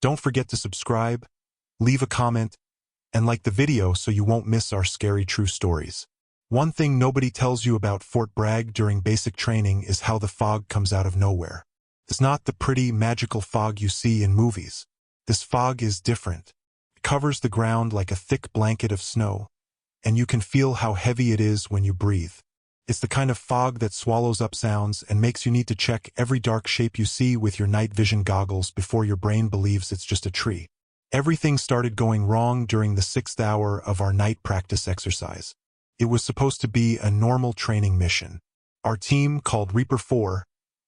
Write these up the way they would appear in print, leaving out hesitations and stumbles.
Don't forget to subscribe, leave a comment, and like the video so you won't miss our scary true stories. One thing nobody tells you about Fort Bragg during basic training is how the fog comes out of nowhere. It's not the pretty, magical fog you see in movies. This fog is different. It covers the ground like a thick blanket of snow, and you can feel how heavy it is when you breathe. It's the kind of fog that swallows up sounds and makes you need to check every dark shape you see with your night vision goggles before your brain believes it's just a tree. Everything started going wrong during the 6th hour of our night practice exercise. It was supposed to be a normal training mission. Our team, called Reaper 4,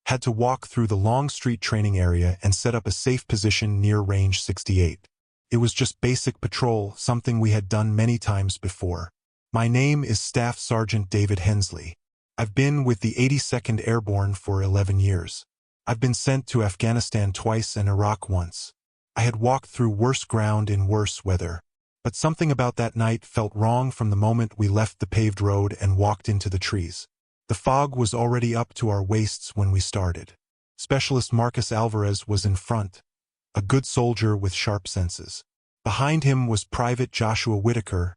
had to walk through the Longstreet Training Area and set up a safe position near Range 68. It was just basic patrol, something we had done many times before. My name is Staff Sergeant David Hensley. I've been with the 82nd Airborne for 11 years. I've been sent to Afghanistan twice and Iraq once. I had walked through worse ground in worse weather. But something about that night felt wrong from the moment we left the paved road and walked into the trees. The fog was already up to our waists when we started. Specialist Marcus Alvarez was in front, a good soldier with sharp senses. Behind him was Private Joshua Whitaker,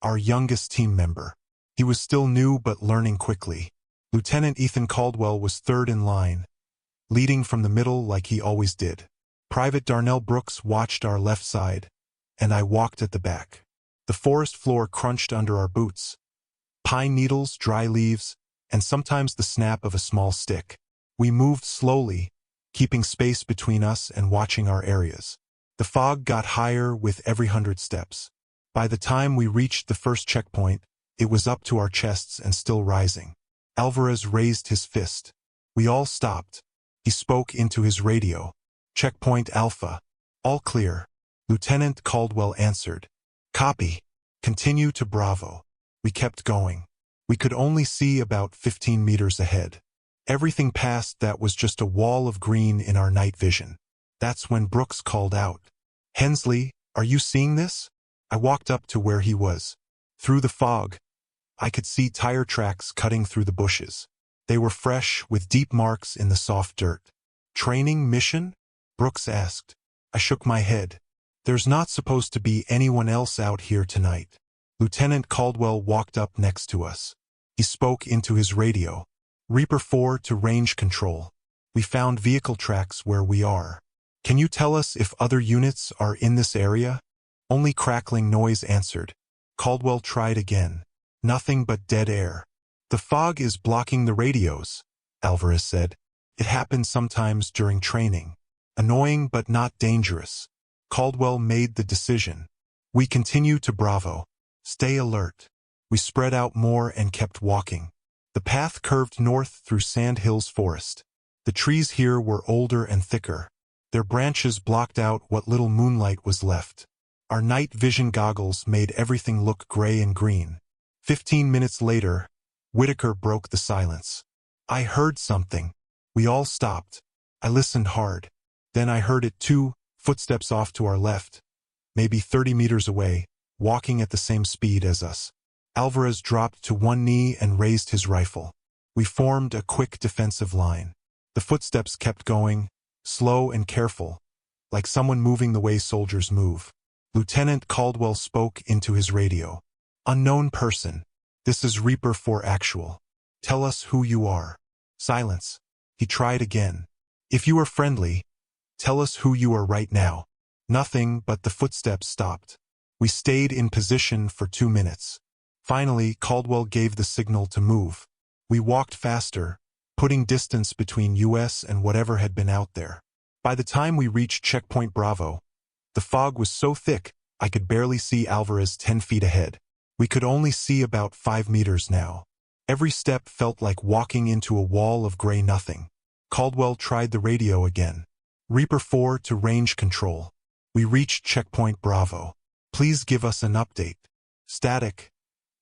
our youngest team member. He was still new but learning quickly. Lieutenant Ethan Caldwell was third in line, leading from the middle like he always did. Private Darnell Brooks watched our left side, and I walked at the back. The forest floor crunched under our boots. Pine needles, dry leaves, and sometimes the snap of a small stick. We moved slowly, keeping space between us and watching our areas. The fog got higher with every 100 steps. By the time we reached the first checkpoint, it was up to our chests and still rising. Alvarez raised his fist. We all stopped. He spoke into his radio. "Checkpoint Alpha. All clear." Lieutenant Caldwell answered. "Copy. Continue to Bravo." We kept going. We could only see about 15 meters ahead. Everything past that was just a wall of green in our night vision. That's when Brooks called out, "Hensley, are you seeing this?" I walked up to where he was. Through the fog, I could see tire tracks cutting through the bushes. They were fresh, with deep marks in the soft dirt. "Training mission?" Brooks asked. I shook my head. "There's not supposed to be anyone else out here tonight." Lieutenant Caldwell walked up next to us. He spoke into his radio. "Reaper 4 to range control. We found vehicle tracks where we are. Can you tell us if other units are in this area?" Only crackling noise answered. Caldwell tried again. Nothing but dead air. "The fog is blocking the radios," Alvarez said. "It happens sometimes during training. Annoying but not dangerous." Caldwell made the decision. "We continue to Bravo. Stay alert." We spread out more and kept walking. The path curved north through Sand Hills Forest. The trees here were older and thicker. Their branches blocked out what little moonlight was left. Our night vision goggles made everything look gray and green. 15 minutes later, Whitaker broke the silence. "I heard something." We all stopped. I listened hard. Then I heard it too, footsteps off to our left, maybe 30 meters away, walking at the same speed as us. Alvarez dropped to one knee and raised his rifle. We formed a quick defensive line. The footsteps kept going, slow and careful, like someone moving the way soldiers move. Lieutenant Caldwell spoke into his radio. "Unknown person. This is Reaper 4 Actual. Tell us who you are." Silence. He tried again. "If you are friendly, tell us who you are right now." Nothing but the footsteps stopped. We stayed in position for 2 minutes. Finally, Caldwell gave the signal to move. We walked faster, putting distance between us and whatever had been out there. By the time we reached Checkpoint Bravo, the fog was so thick I could barely see Alvarez 10 feet ahead. We could only see about 5 meters now. Every step felt like walking into a wall of gray nothing. Caldwell tried the radio again. "Reaper 4 to range control. We reached Checkpoint Bravo. Please give us an update." Static,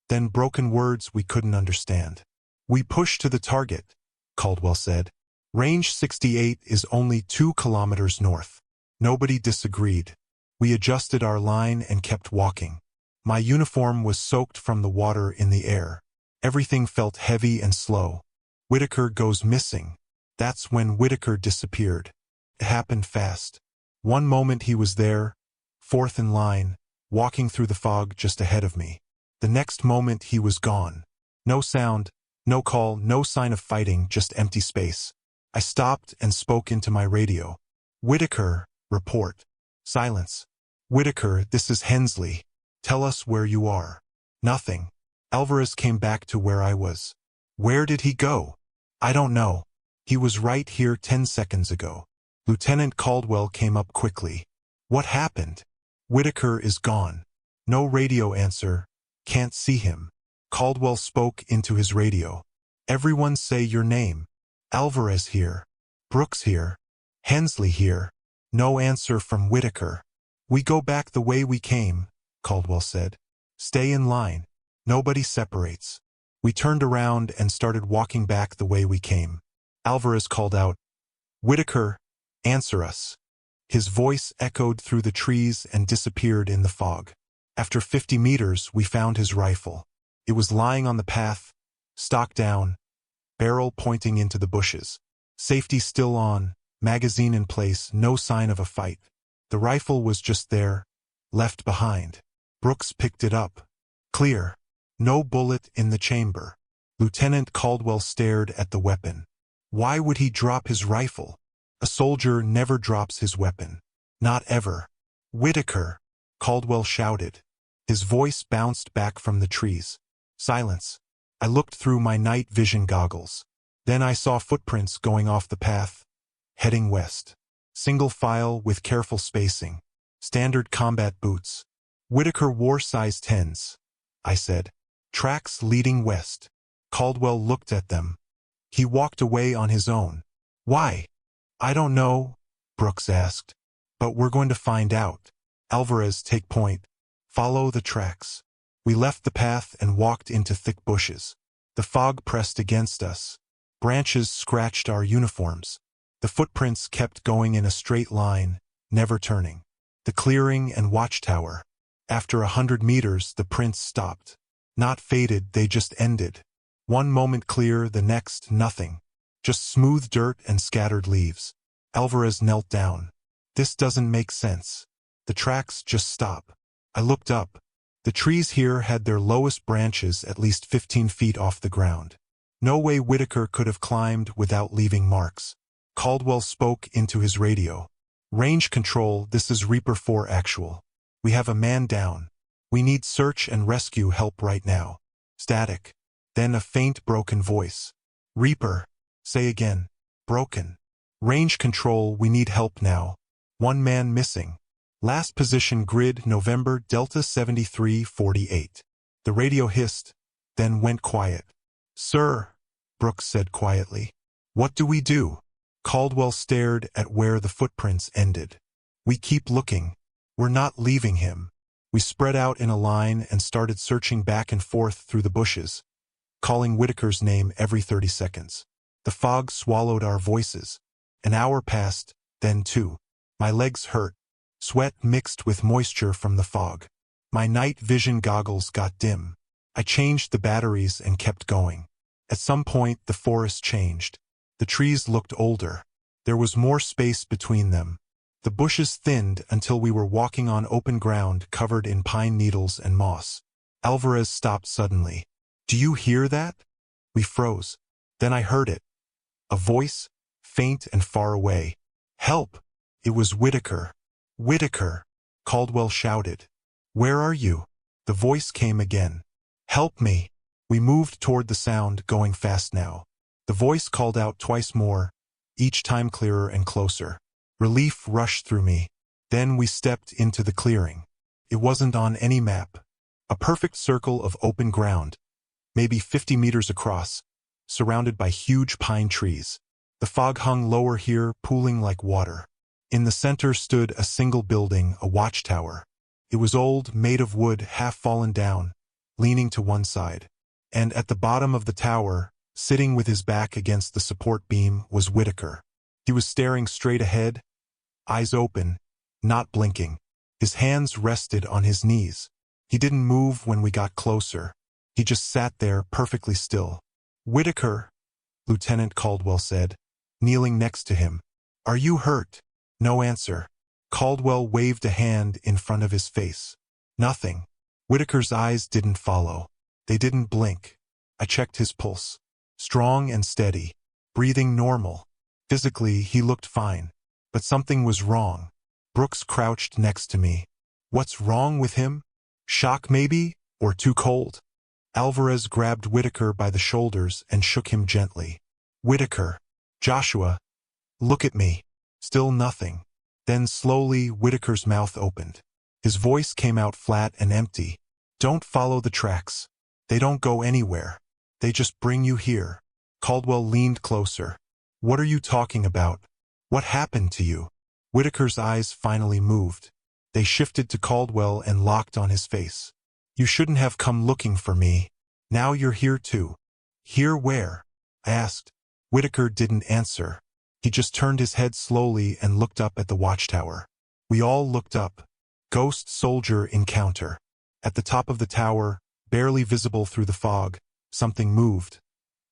then broken words we couldn't understand. "We push to the target," Caldwell said. "Range 68 is only 2 kilometers north." Nobody disagreed. We adjusted our line and kept walking. My uniform was soaked from the water in the air. Everything felt heavy and slow. Whitaker goes missing. That's when Whitaker disappeared. It happened fast. One moment he was there, fourth in line, walking through the fog just ahead of me. The next moment he was gone. No sound, no call, no sign of fighting, just empty space. I stopped and spoke into my radio. "Whitaker, report." Silence. "Whitaker, this is Hensley. Tell us where you are." Nothing. Alvarez came back to where I was. "Where did he go?" "I don't know. He was right here 10 seconds ago." Lieutenant Caldwell came up quickly. "What happened?" "Whitaker is gone." No radio answer. "Can't see him." Caldwell spoke into his radio. "Everyone say your name." "Alvarez here. Brooks here. Hensley here." No answer from Whitaker. "We go back the way we came," Caldwell said. "Stay in line. Nobody separates." We turned around and started walking back the way we came. Alvarez called out, "Whitaker, answer us." His voice echoed through the trees and disappeared in the fog. After 50 meters, we found his rifle. It was lying on the path, stock down, barrel pointing into the bushes. Safety still on, magazine in place, no sign of a fight. The rifle was just there, left behind. Brooks picked it up. Clear. No bullet in the chamber. Lieutenant Caldwell stared at the weapon. Why would he drop his rifle? A soldier never drops his weapon. Not ever. "Whitaker!" Caldwell shouted. His voice bounced back from the trees. Silence. I looked through my night vision goggles. Then I saw footprints going off the path, heading west. Single file with careful spacing. Standard combat boots. "Whitaker wore size 10s, I said. "Tracks leading west." Caldwell looked at them. "He walked away on his own." "Why?" "I don't know," Brooks asked. "But we're going to find out." Alvarez, take point. Follow the tracks. We left the path and walked into thick bushes. The fog pressed against us. Branches scratched our uniforms. The footprints kept going in a straight line, never turning. The clearing and Watchtower. After 100 meters, the prints stopped. Not faded, they just ended. One moment clear, the next nothing. Just smooth dirt and scattered leaves. Alvarez knelt down. "This doesn't make sense. The tracks just stop." I looked up. The trees here had their lowest branches at least 15 feet off the ground. No way Whitaker could have climbed without leaving marks. Caldwell spoke into his radio. "Range control, this is Reaper 4 actual. We have a man down. We need search and rescue help right now." Static. Then a faint broken voice. "Reaper. Say again." "Broken." "Range control, we need help now. One man missing. Last position grid November Delta 7348. The radio hissed, then went quiet. "Sir," Brooks said quietly. "What do we do?" Caldwell stared at where the footprints ended. "We keep looking. We're not leaving him." We spread out in a line and started searching back and forth through the bushes, calling Whitaker's name every 30 seconds. The fog swallowed our voices. An hour passed, then 2. My legs hurt. Sweat mixed with moisture from the fog. My night vision goggles got dim. I changed the batteries and kept going. At some point, the forest changed. The trees looked older. There was more space between them. The bushes thinned until we were walking on open ground covered in pine needles and moss. Alvarez stopped suddenly. "Do you hear that?" We froze. Then I heard it. A voice, faint and far away. "Help!" It was Whitaker. "Whitaker!" Caldwell shouted. "Where are you?" The voice came again. "Help me!" We moved toward the sound, going fast now. The voice called out twice more, each time clearer and closer. Relief rushed through me. Then we stepped into the clearing. It wasn't on any map. A perfect circle of open ground, maybe 50 meters across, surrounded by huge pine trees. The fog hung lower here, pooling like water. In the center stood a single building, a watchtower. It was old, made of wood, half fallen down, leaning to one side. And at the bottom of the tower, sitting with his back against the support beam, was Whitaker. He was staring straight ahead, eyes open, not blinking. His hands rested on his knees. He didn't move when we got closer. He just sat there, perfectly still. "Whitaker," Lieutenant Caldwell said, kneeling next to him. "Are you hurt?" No answer. Caldwell waved a hand in front of his face. Nothing. Whitaker's eyes didn't follow. They didn't blink. I checked his pulse. Strong and steady. Breathing normal. Physically, he looked fine. But something was wrong. Brooks crouched next to me. What's wrong with him? Shock maybe? Or too cold? Alvarez grabbed Whitaker by the shoulders and shook him gently. Whitaker. Joshua. Look at me. Still nothing. Then slowly Whitaker's mouth opened. His voice came out flat and empty. Don't follow the tracks. They don't go anywhere. They just bring you here. Caldwell leaned closer. What are you talking about? What happened to you? Whitaker's eyes finally moved. They shifted to Caldwell and locked on his face. You shouldn't have come looking for me. Now you're here too. Here where? I asked. Whitaker didn't answer. He just turned his head slowly and looked up at the Watchtower. We all looked up. Ghost soldier encounter. At the top of the tower, barely visible through the fog, something moved.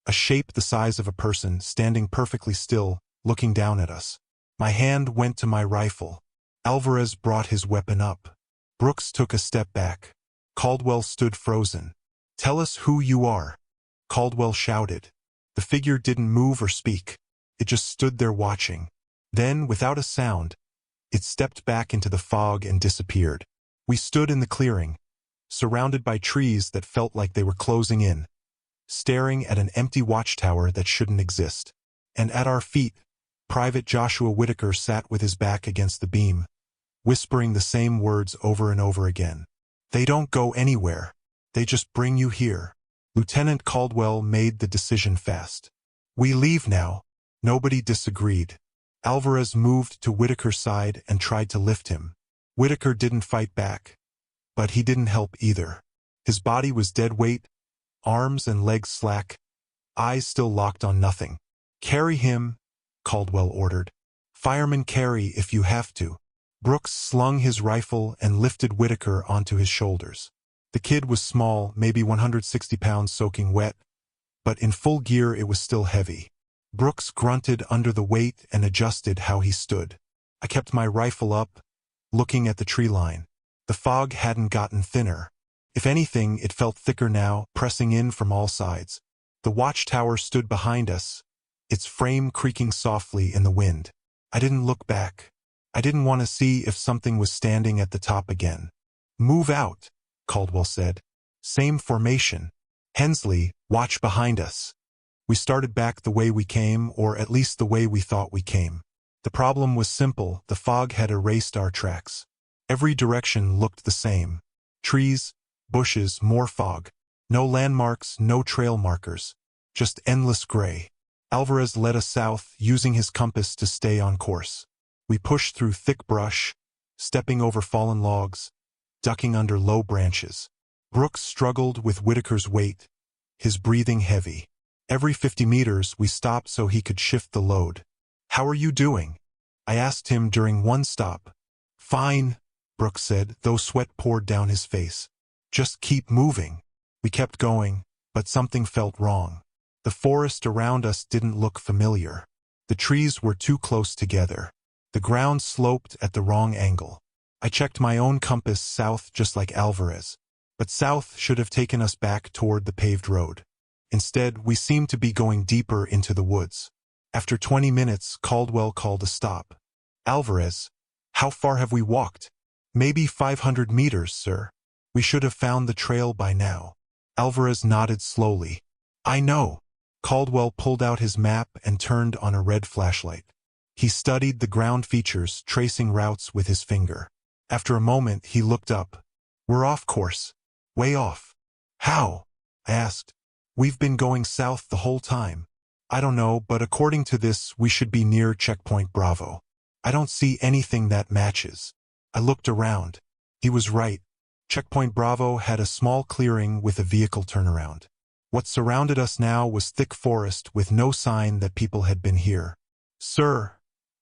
A shape the size of a person standing perfectly still, looking down at us. My hand went to my rifle. Alvarez brought his weapon up. Brooks took a step back. Caldwell stood frozen. Tell us who you are. Caldwell shouted. The figure didn't move or speak. It just stood there watching. Then, without a sound, it stepped back into the fog and disappeared. We stood in the clearing, surrounded by trees that felt like they were closing in, staring at an empty watchtower that shouldn't exist. And at our feet, Private Joshua Whitaker sat with his back against the beam, whispering the same words over and over again. They don't go anywhere. They just bring you here. Lieutenant Caldwell made the decision fast. We leave now. Nobody disagreed. Alvarez moved to Whitaker's side and tried to lift him. Whitaker didn't fight back. But he didn't help either. His body was dead weight, arms and legs slack, eyes still locked on nothing. Carry him, Caldwell ordered. Fireman, carry if you have to. Brooks slung his rifle and lifted Whitaker onto his shoulders. The kid was small, maybe 160 pounds soaking wet, but in full gear it was still heavy. Brooks grunted under the weight and adjusted how he stood. I kept my rifle up, looking at the tree line. The fog hadn't gotten thinner. If anything, it felt thicker now, pressing in from all sides. The watchtower stood behind us, its frame creaking softly in the wind. I didn't look back. I didn't want to see if something was standing at the top again. Move out, Caldwell said. Same formation. Hensley, watch behind us. We started back the way we came, or at least the way we thought we came. The problem was simple. The fog had erased our tracks. Every direction looked the same. Trees, bushes, more fog. No landmarks, no trail markers. Just endless gray. Alvarez led us south, using his compass to stay on course. We pushed through thick brush, stepping over fallen logs, ducking under low branches. Brooks struggled with Whitaker's weight, his breathing heavy. Every 50 meters, we stopped so he could shift the load. How are you doing? I asked him during one stop. Fine, Brooks said, though sweat poured down his face. Just keep moving. We kept going, but something felt wrong. The forest around us didn't look familiar. The trees were too close together. The ground sloped at the wrong angle. I checked my own compass south just like Alvarez, but south should have taken us back toward the paved road. Instead, we seemed to be going deeper into the woods. After 20 minutes, Caldwell called a stop. Alvarez, how far have we walked? Maybe 500 meters, sir. We should have found the trail by now. Alvarez nodded slowly. I know. Caldwell pulled out his map and turned on a red flashlight. He studied the ground features, tracing routes with his finger. After a moment, he looked up. We're off course. Way off. How? I asked. We've been going south the whole time. I don't know, but according to this, we should be near checkpoint Bravo. I don't see anything that matches. I looked around. He was right. Checkpoint Bravo had a small clearing with a vehicle turnaround. What surrounded us now was thick forest with no sign that people had been here. Sir,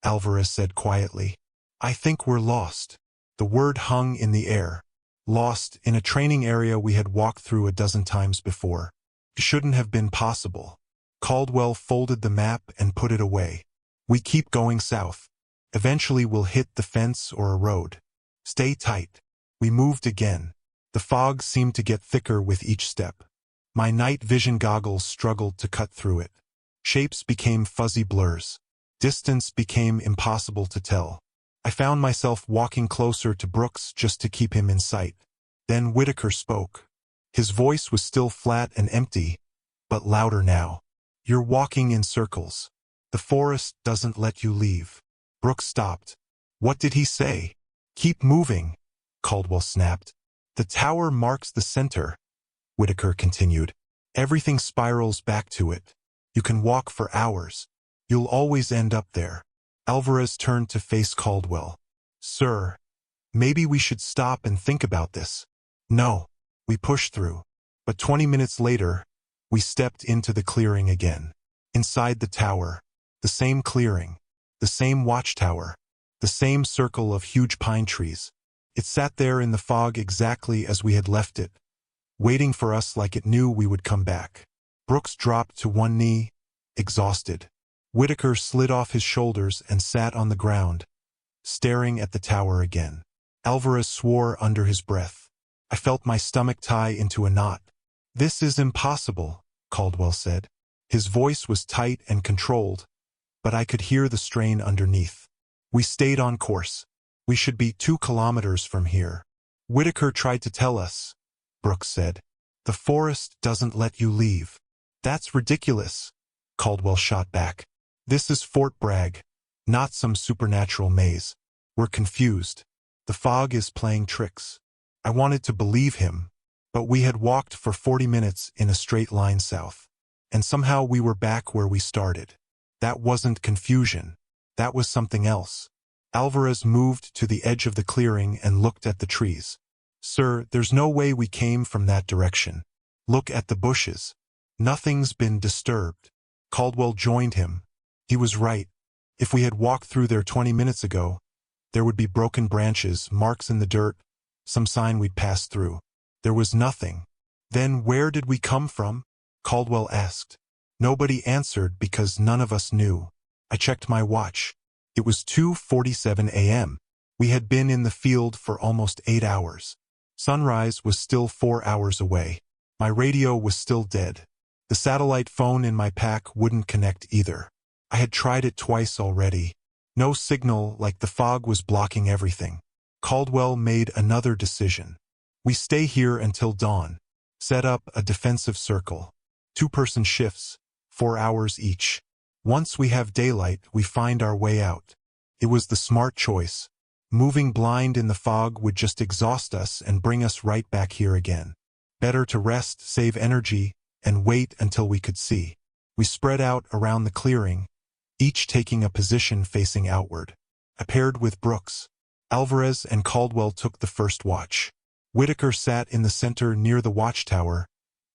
Alvarez said quietly, I think we're lost. The word hung in the air. Lost in a training area we had walked through a dozen times before. It shouldn't have been possible. Caldwell folded the map and put it away. We keep going south. Eventually we'll hit the fence or a road. Stay tight. We moved again. The fog seemed to get thicker with each step. My night vision goggles struggled to cut through it. Shapes became fuzzy blurs. Distance became impossible to tell. I found myself walking closer to Brooks just to keep him in sight. Then Whitaker spoke. His voice was still flat and empty, but louder now. You're walking in circles. The forest doesn't let you leave. Brooks stopped. What did he say? Keep moving, Caldwell snapped. The tower marks the center, Whitaker continued. Everything spirals back to it. You can walk for hours. You'll always end up there. Alvarez turned to face Caldwell. Sir, maybe we should stop and think about this. No. We pushed through. But 20 minutes later, we stepped into the clearing again. Inside the tower, the same clearing, the same watchtower, the same circle of huge pine trees. It sat there in the fog exactly as we had left it, waiting for us like it knew we would come back. Brooks dropped to one knee, exhausted. Whitaker slid off his shoulders and sat on the ground, staring at the tower again. Alvarez swore under his breath. I felt my stomach tie into a knot. This is impossible, Caldwell said. His voice was tight and controlled, but I could hear the strain underneath. We stayed on course. We should be 2 kilometers from here. Whitaker tried to tell us, Brooks said. The forest doesn't let you leave. That's ridiculous, Caldwell shot back. This is Fort Bragg, not some supernatural maze. We're confused. The fog is playing tricks. I wanted to believe him, but we had walked for 40 minutes in a straight line south, and somehow we were back where we started. That wasn't confusion. That was something else. Alvarez moved to the edge of the clearing and looked at the trees. Sir, there's no way we came from that direction. Look at the bushes. Nothing's been disturbed. Caldwell joined him. He was right. If we had walked through there 20 minutes ago, there would be broken branches, marks in the dirt, some sign we'd passed through. There was nothing. Then where did we come from? Caldwell asked. Nobody answered because none of us knew. I checked my watch. It was 2:47 a.m. We had been in the field for almost 8 hours. Sunrise was still 4 hours away. My radio was still dead. The satellite phone in my pack wouldn't connect either. I had tried it twice already. No signal, like the fog was blocking everything. Caldwell made another decision. We stay here until dawn. Set up a defensive circle. 2-person shifts, 4 hours each. Once we have daylight, we find our way out. It was the smart choice. Moving blind in the fog would just exhaust us and bring us right back here again. Better to rest, save energy, and wait until we could see. We spread out around the clearing, each taking a position facing outward. I paired with Brooks. Alvarez and Caldwell took the first watch. Whitaker sat in the center near the watchtower,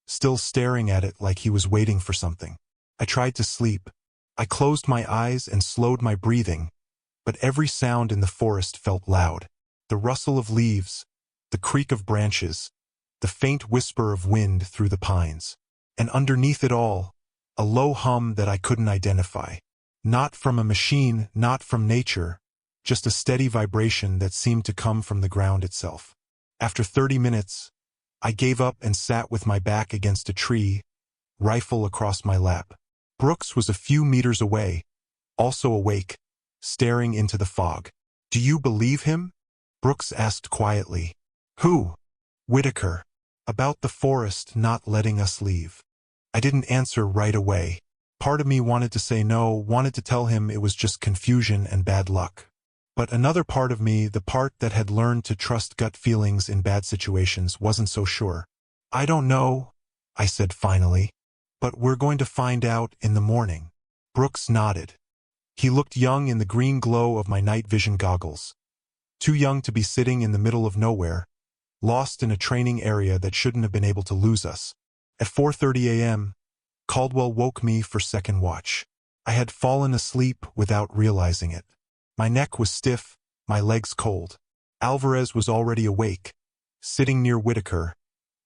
still staring at it like he was waiting for something. I tried to sleep. I closed my eyes and slowed my breathing, but every sound in the forest felt loud. The rustle of leaves, the creak of branches, the faint whisper of wind through the pines. And underneath it all, a low hum that I couldn't identify. Not from a machine, not from nature, just a steady vibration that seemed to come from the ground itself. After 30 minutes, I gave up and sat with my back against a tree, rifle across my lap. Brooks was a few meters away, also awake, staring into the fog. Do you believe him? Brooks asked quietly. Who? Whitaker. About the forest not letting us leave. I didn't answer right away. Part of me wanted to say no, wanted to tell him it was just confusion and bad luck. But another part of me, the part that had learned to trust gut feelings in bad situations, wasn't so sure. I don't know, I said finally. But we're going to find out in the morning. Brooks nodded. He looked young in the green glow of my night vision goggles. Too young to be sitting in the middle of nowhere, lost in a training area that shouldn't have been able to lose us. At 4:30 a.m., Caldwell woke me for second watch. I had fallen asleep without realizing it. My neck was stiff, my legs cold. Alvarez was already awake, sitting near Whitaker,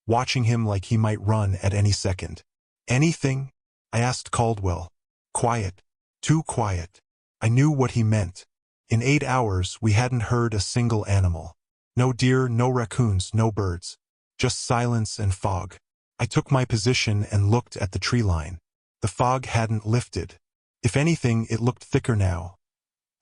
watching him like he might run at any second. Anything? I asked Caldwell. Quiet. Too quiet. I knew what he meant. In 8 hours, we hadn't heard a single animal. No deer, no raccoons, no birds. Just silence and fog. I took my position and looked at the tree line. The fog hadn't lifted. If anything, it looked thicker now.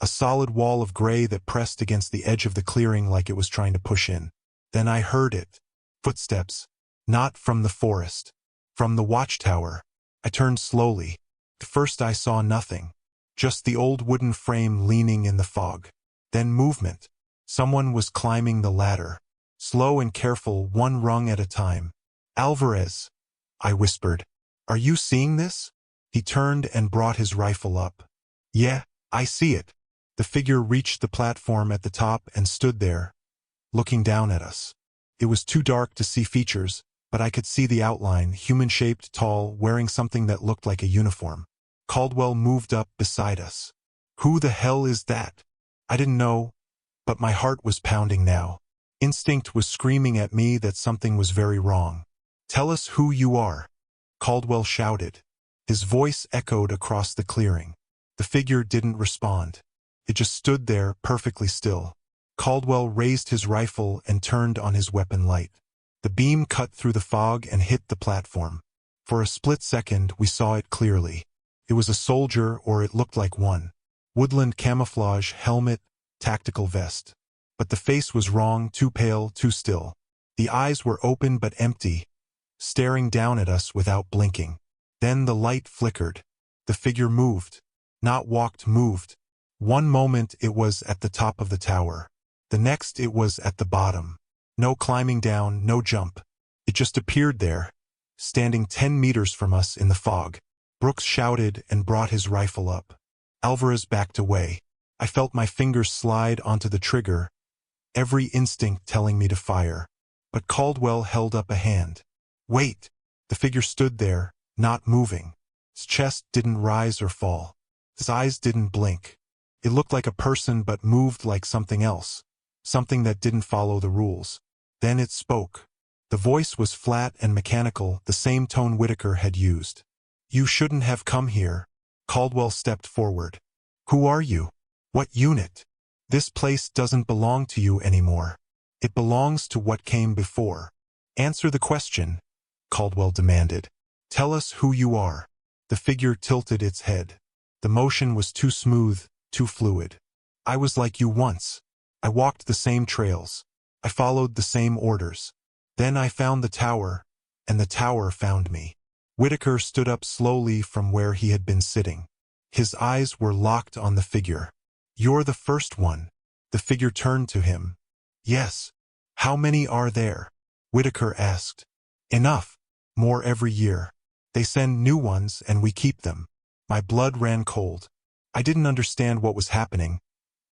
A solid wall of gray that pressed against the edge of the clearing like it was trying to push in. Then I heard it. Footsteps. Not from the forest. From the watchtower. I turned slowly. At first I saw nothing. Just the old wooden frame leaning in the fog. Then movement. Someone was climbing the ladder. Slow and careful, one rung at a time. "Alvarez," I whispered. "Are you seeing this?" He turned and brought his rifle up. "Yeah, I see it." The figure reached the platform at the top and stood there, looking down at us. It was too dark to see features, but I could see the outline, human-shaped, tall, wearing something that looked like a uniform. Caldwell moved up beside us. "Who the hell is that?" I didn't know, but my heart was pounding now. Instinct was screaming at me that something was very wrong. "Tell us who you are," Caldwell shouted. His voice echoed across the clearing. The figure didn't respond. It just stood there, perfectly still. Caldwell raised his rifle and turned on his weapon light. The beam cut through the fog and hit the platform. For a split second, we saw it clearly. It was a soldier, or it looked like one. Woodland camouflage, helmet, tactical vest. But the face was wrong, too pale, too still. The eyes were open but empty, staring down at us without blinking. Then the light flickered. The figure moved. Not walked, moved. One moment it was at the top of the tower. The next it was at the bottom. No climbing down, no jump. It just appeared there, standing 10 meters from us in the fog. Brooks shouted and brought his rifle up. Alvarez backed away. I felt my fingers slide onto the trigger, every instinct telling me to fire. But Caldwell held up a hand. "Wait!" The figure stood there, not moving. His chest didn't rise or fall. His eyes didn't blink. It looked like a person but moved like something else. Something that didn't follow the rules. Then it spoke. The voice was flat and mechanical, the same tone Whitaker had used. "You shouldn't have come here." Caldwell stepped forward. "Who are you? What unit? This place doesn't belong to you anymore. It belongs to what came before. Answer the question," Caldwell demanded. "Tell us who you are." The figure tilted its head. The motion was too smooth, too fluid. "I was like you once. I walked the same trails. I followed the same orders. Then I found the tower, and the tower found me." Whitaker stood up slowly from where he had been sitting. His eyes were locked on the figure. "You're the first one." The figure turned to him. "Yes." "How many are there?" Whitaker asked. "Enough. More every year. They send new ones and we keep them." My blood ran cold. I didn't understand what was happening,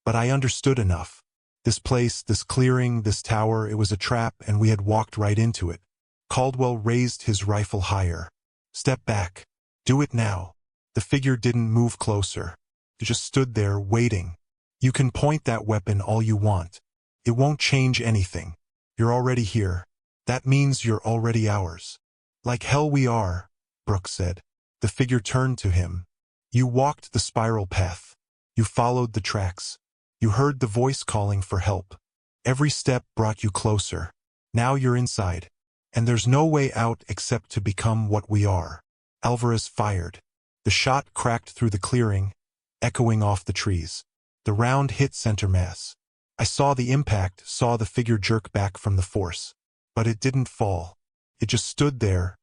but I understood enough. This place, this clearing, this tower, it was a trap, and we had walked right into it. Caldwell raised his rifle higher. "Step back. Do it now." The figure didn't move closer. It just stood there, waiting. "You can point that weapon all you want. It won't change anything. You're already here. That means you're already ours." "Like hell we are," Brooks said. The figure turned to him. "You walked the spiral path. You followed the tracks. You heard the voice calling for help. Every step brought you closer. Now you're inside. And there's no way out except to become what we are." Alvarez fired. The shot cracked through the clearing, echoing off the trees. The round hit center mass. I saw the impact, saw the figure jerk back from the force. But it didn't fall. It just stood there,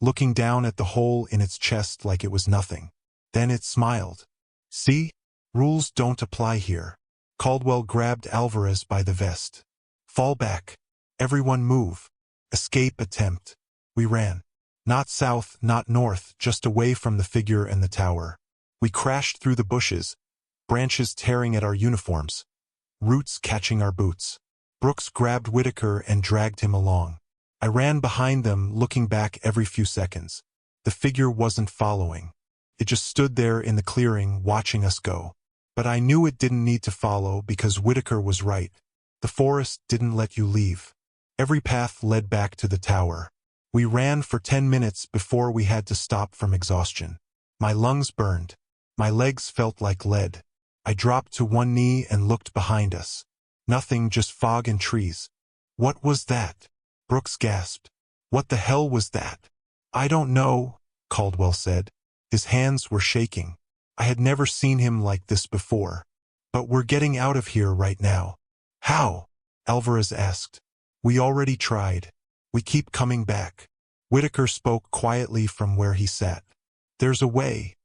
looking down at the hole in its chest like it was nothing. Then it smiled. "See? Rules don't apply here." Caldwell grabbed Alvarez by the vest. "Fall back. Everyone move. Escape attempt." We ran. Not south, not north, just away from the figure and the tower. We crashed through the bushes, branches tearing at our uniforms, roots catching our boots. Brooks grabbed Whitaker and dragged him along. I ran behind them, looking back every few seconds. The figure wasn't following. It just stood there in the clearing, watching us go. But I knew it didn't need to follow because Whitaker was right. The forest didn't let you leave. Every path led back to the tower. We ran for 10 minutes before we had to stop from exhaustion. My lungs burned. My legs felt like lead. I dropped to one knee and looked behind us. Nothing, just fog and trees. What was that? Brooks gasped. What the hell was that? I don't know, Caldwell said. His hands were shaking. I had never seen him like this before. But we're getting out of here right now. How? Alvarez asked. We already tried. We keep coming back. Whitaker spoke quietly from where he sat. There's a way,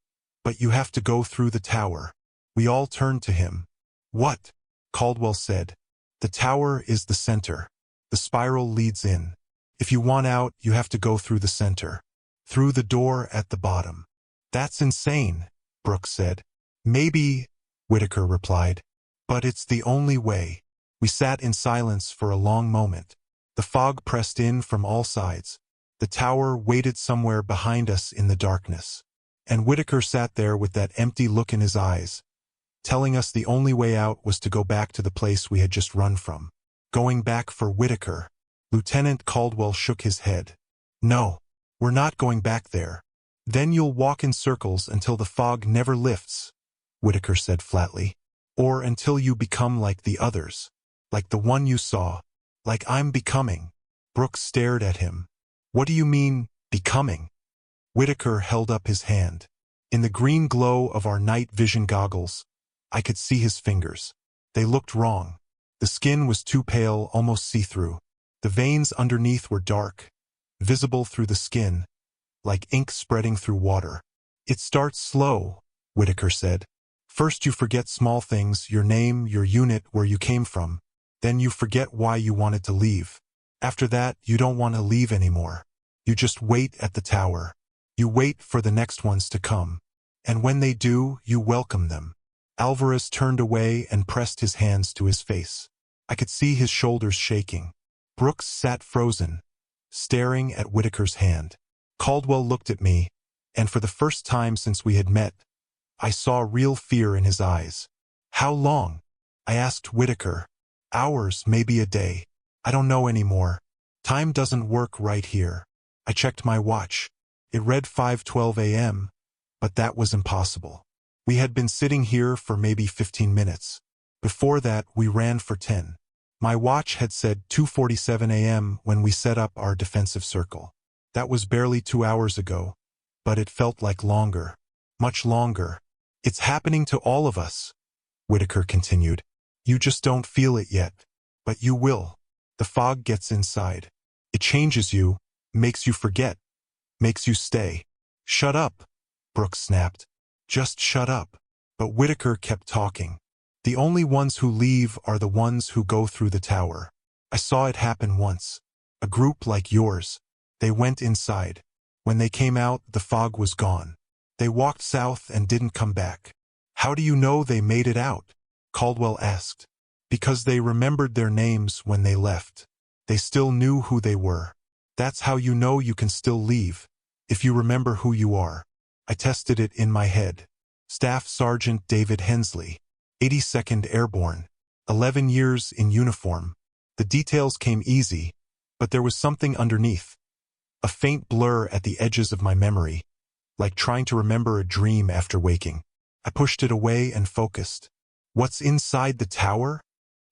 but you have to go through the tower. We all turned to him. What? Caldwell said. The tower is the center. The spiral leads in. If you want out, you have to go through the center. Through the door at the bottom. That's insane, Brooks said. Maybe, Whitaker replied. But it's the only way. We sat in silence for a long moment. The fog pressed in from all sides. The tower waited somewhere behind us in the darkness. And Whitaker sat there with that empty look in his eyes, telling us the only way out was to go back to the place we had just run from. Going back for Whitaker. Lieutenant Caldwell shook his head. No, we're not going back there. Then you'll walk in circles until the fog never lifts, Whitaker said flatly. Or until you become like the others. Like the one you saw. Like I'm becoming. Brooks stared at him. What do you mean, becoming? Whitaker held up his hand. In the green glow of our night vision goggles, I could see his fingers. They looked wrong. The skin was too pale, almost see-through. The veins underneath were dark, visible through the skin, like ink spreading through water. It starts slow, Whitaker said. First you forget small things, your name, your unit, where you came from. Then you forget why you wanted to leave. After that, you don't want to leave anymore. You just wait at the tower. You wait for the next ones to come. And when they do, you welcome them. Alvarez turned away and pressed his hands to his face. I could see his shoulders shaking. Brooks sat frozen, staring at Whitaker's hand. Caldwell looked at me, and for the first time since we had met, I saw real fear in his eyes. How long? I asked Whitaker. Hours, maybe a day. I don't know anymore. Time doesn't work right here. I checked my watch. It read 5:12 a.m., but that was impossible. We had been sitting here for maybe 15 minutes. Before that, we ran for 10. My watch had said 2:47 a.m. when we set up our defensive circle. That was barely 2 hours ago, but it felt like longer. Much longer. It's happening to all of us, Whitaker continued. You just don't feel it yet. But you will. The fog gets inside. It changes you, makes you forget, makes you stay. Shut up, Brooks snapped. Just shut up. But Whitaker kept talking. The only ones who leave are the ones who go through the tower. I saw it happen once. A group like yours. They went inside. When they came out, the fog was gone. They walked south and didn't come back. How do you know they made it out? Caldwell asked. Because they remembered their names when they left. They still knew who they were. That's how you know you can still leave. If you remember who you are. I tested it in my head. Staff Sergeant David Hensley. 82nd Airborne. 11 years in uniform. The details came easy, but there was something underneath. A faint blur at the edges of my memory, like trying to remember a dream after waking. I pushed it away and focused. What's inside the tower?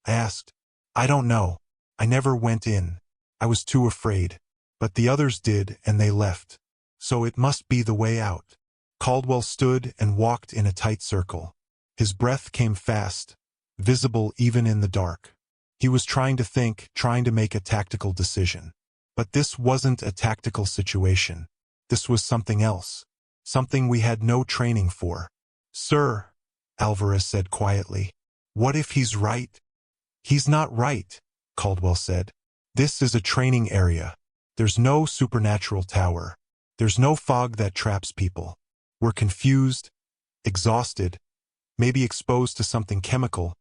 I asked. I don't know. I never went in. I was too afraid. But the others did, and they left. So it must be the way out. Caldwell stood and walked in a tight circle. His breath came fast, visible even in the dark. He was trying to think, trying to make a tactical decision. But this wasn't a tactical situation. This was something else. Something we had no training for. Sir, Alvarez said quietly. What if he's right? He's not right, Caldwell said. This is a training area. There's no supernatural tower. There's no fog that traps people. We're confused, exhausted, maybe exposed to something chemical,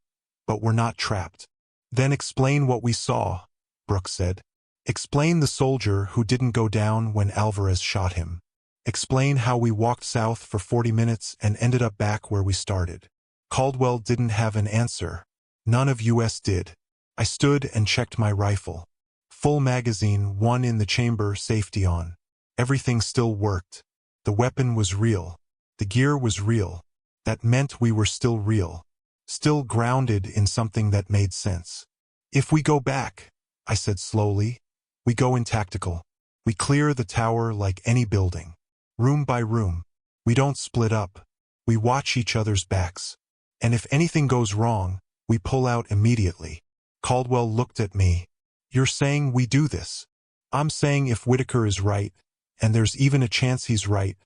but we're not trapped. Then explain what we saw, Brooks said. Explain the soldier who didn't go down when Alvarez shot him. Explain how we walked south for 40 minutes and ended up back where we started. Caldwell didn't have an answer. None of us did. I stood and checked my rifle. Full magazine, one in the chamber, safety on. Everything still worked. The weapon was real. The gear was real. That meant we were still real. still grounded in something that made sense. If we go back, I said slowly, we go in tactical. We clear the tower like any building. Room by room. We don't split up. We watch each other's backs. And if anything goes wrong, we pull out immediately. Caldwell looked at me. You're saying we do this? I'm saying if Whitaker is right, and there's even a chance he's right,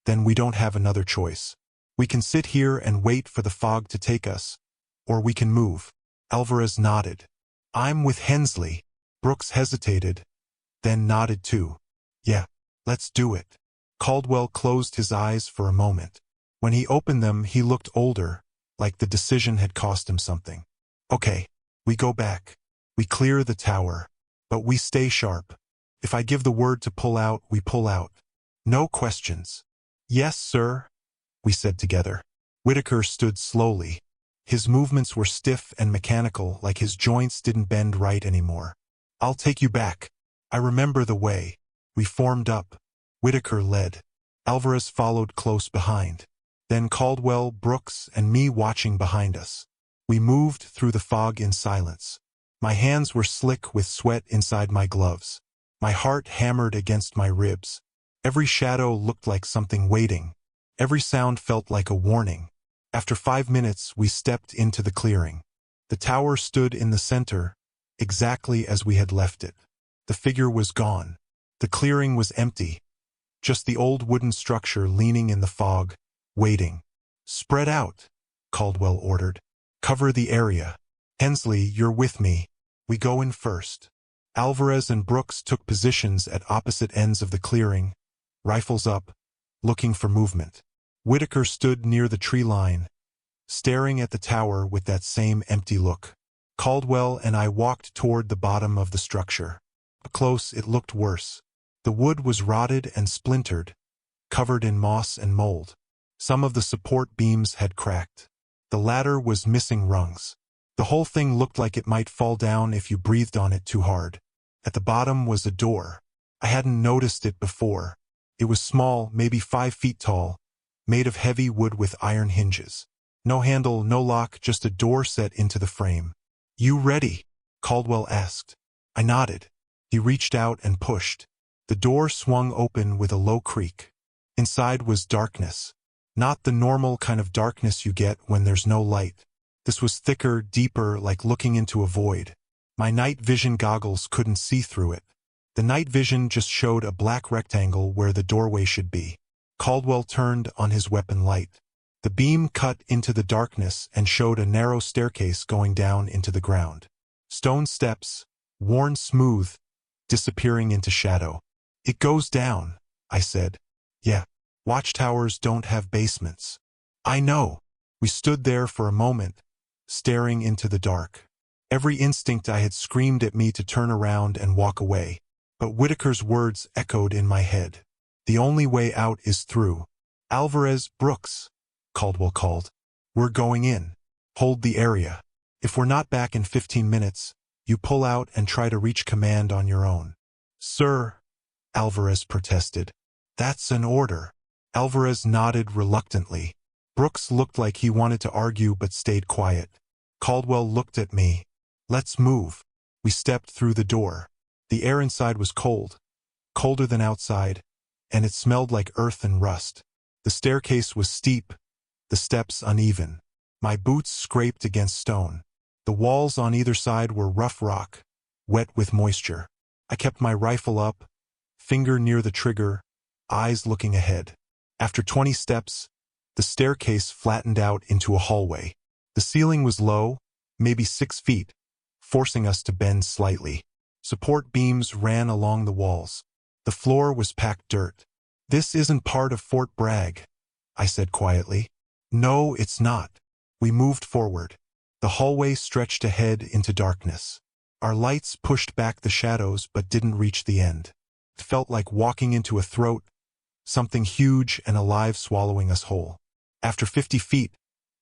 then we don't have another choice. We can sit here and wait for the fog to take us, or we can move. Alvarez nodded. I'm with Hensley. Brooks hesitated, then nodded too. Yeah, let's do it. Caldwell closed his eyes for a moment. When he opened them, he looked older, like the decision had cost him something. Okay, we go back. We clear the tower, but we stay sharp. If I give the word to pull out, we pull out. No questions. Yes, sir, we said together. Whitaker stood slowly. His movements were stiff and mechanical, like his joints didn't bend right anymore. I'll take you back. I remember the way. We formed up. Whitaker led. Alvarez followed close behind. Then Caldwell, Brooks, and me watching behind us. We moved through the fog in silence. My hands were slick with sweat inside my gloves. My heart hammered against my ribs. Every shadow looked like something waiting. Every sound felt like a warning. After 5 minutes, we stepped into the clearing. The tower stood in the center, exactly as we had left it. The figure was gone. The clearing was empty. Just the old wooden structure leaning in the fog, waiting. Spread out, Caldwell ordered. Cover the area. Hensley, you're with me. We go in first. Alvarez and Brooks took positions at opposite ends of the clearing, rifles up, looking for movement. Whitaker stood near the tree line, staring at the tower with that same empty look. Caldwell and I walked toward the bottom of the structure. Up close, it looked worse. The wood was rotted and splintered, covered in moss and mold. Some of the support beams had cracked. The ladder was missing rungs. The whole thing looked like it might fall down if you breathed on it too hard. At the bottom was a door. I hadn't noticed it before. It was small, maybe 5 feet tall, made of heavy wood with iron hinges. No handle, no lock, just a door set into the frame. You ready? Caldwell asked. I nodded. He reached out and pushed. The door swung open with a low creak. Inside was darkness. Not the normal kind of darkness you get when there's no light. This was thicker, deeper, like looking into a void. My night vision goggles couldn't see through it. The night vision just showed a black rectangle where the doorway should be. Caldwell turned on his weapon light. The beam cut into the darkness and showed a narrow staircase going down into the ground. Stone steps, worn smooth, disappearing into shadow. It goes down, I said. Yeah, watchtowers don't have basements. I know. We stood there for a moment, staring into the dark. Every instinct I had screamed at me to turn around and walk away. But Whitaker's words echoed in my head. The only way out is through. Alvarez, Brooks, Caldwell called. We're going in. Hold the area. If we're not back in 15 minutes, you pull out and try to reach command on your own. Sir, Alvarez protested. That's an order. Alvarez nodded reluctantly. Brooks looked like he wanted to argue but stayed quiet. Caldwell looked at me. Let's move. We stepped through the door. The air inside was cold, colder than outside, and it smelled like earth and rust. The staircase was steep, the steps uneven. My boots scraped against stone. The walls on either side were rough rock, wet with moisture. I kept my rifle up, finger near the trigger, eyes looking ahead. After 20 steps, the staircase flattened out into a hallway. The ceiling was low, maybe 6 feet, forcing us to bend slightly. Support beams ran along the walls. The floor was packed dirt. This isn't part of Fort Bragg, I said quietly. No, it's not. We moved forward. The hallway stretched ahead into darkness. Our lights pushed back the shadows but didn't reach the end. It felt like walking into a throat, something huge and alive swallowing us whole. After 50 feet,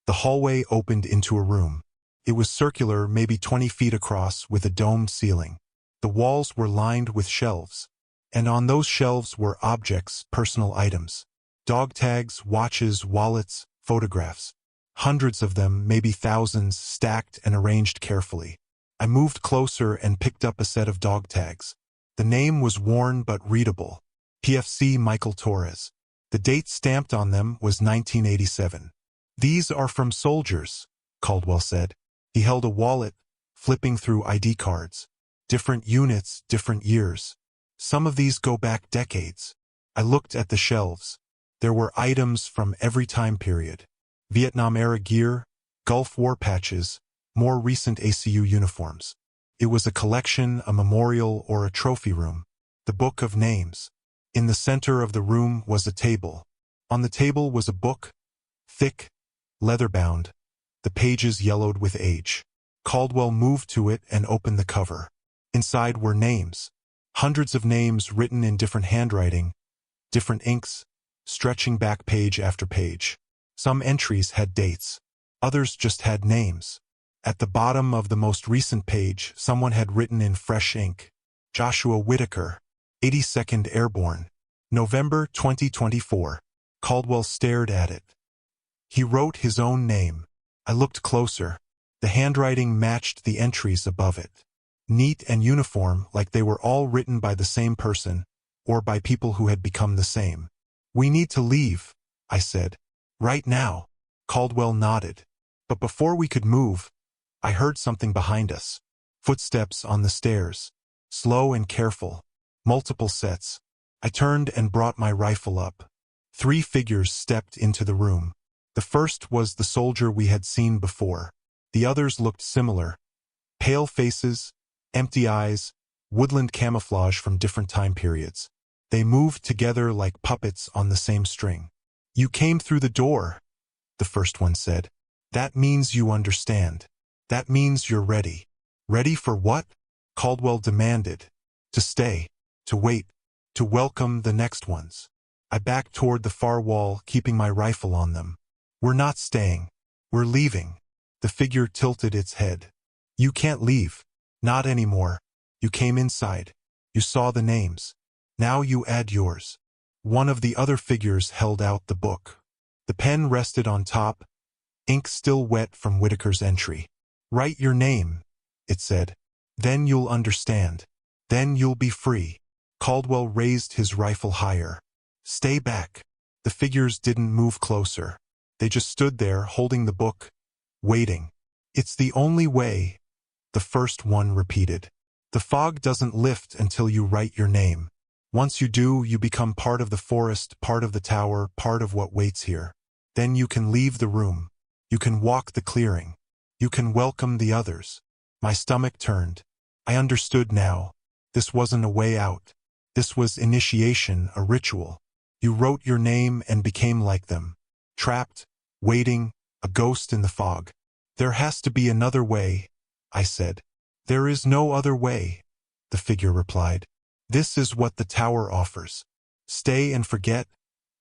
the hallway opened into a room. It was circular, maybe 20 feet across, with a domed ceiling. The walls were lined with shelves, and on those shelves were objects, personal items. Dog tags, watches, wallets, photographs. Hundreds of them, maybe thousands, stacked and arranged carefully. I moved closer and picked up a set of dog tags. The name was worn but readable. PFC Michael Torres. The date stamped on them was 1987. "These are from soldiers," Caldwell said. He held a wallet, flipping through ID cards. Different units, different years. Some of these go back decades. I looked at the shelves. There were items from every time period. Vietnam-era gear, Gulf War patches, more recent ACU uniforms. It was a collection, a memorial, or a trophy room. The Book of Names. In the center of the room was a table. On the table was a book, thick, leather-bound, the pages yellowed with age. Caldwell moved to it and opened the cover. Inside were names. Hundreds of names written in different handwriting, different inks, stretching back page after page. Some entries had dates. Others just had names. At the bottom of the most recent page, someone had written in fresh ink, "Joshua Whitaker, 82nd Airborne, November 2024. Caldwell stared at it. He wrote his own name. I looked closer. The handwriting matched the entries above it. Neat and uniform, like they were all written by the same person, or by people who had become the same. "We need to leave," I said. "Right now." Caldwell nodded. But before we could move, I heard something behind us. Footsteps on the stairs. Slow and careful. Multiple sets. I turned and brought my rifle up. 3 figures stepped into the room. The first was the soldier we had seen before. The others looked similar. Pale faces, empty eyes, woodland camouflage from different time periods. They moved together like puppets on the same string. "You came through the door," the first one said. "That means you understand. That means you're ready." "Ready for what?" Caldwell demanded. "To stay. To wait. To welcome the next ones." I backed toward the far wall, keeping my rifle on them. "We're not staying. We're leaving." The figure tilted its head. "You can't leave. Not anymore. You came inside. You saw the names. Now you add yours." One of the other figures held out the book. The pen rested on top, ink still wet from Whitaker's entry. "Write your name," it said. "Then you'll understand. Then you'll be free." Caldwell raised his rifle higher. "Stay back." The figures didn't move closer. They just stood there, holding the book, waiting. "It's the only way," the first one repeated. "The fog doesn't lift until you write your name. Once you do, you become part of the forest, part of the tower, part of what waits here. Then you can leave the room. You can walk the clearing. You can welcome the others." My stomach turned. I understood now. This wasn't a way out. This was initiation, a ritual. You wrote your name and became like them. Trapped, waiting, a ghost in the fog. "There has to be another way," I said. "There is no other way," the figure replied. "This is what the tower offers. Stay and forget,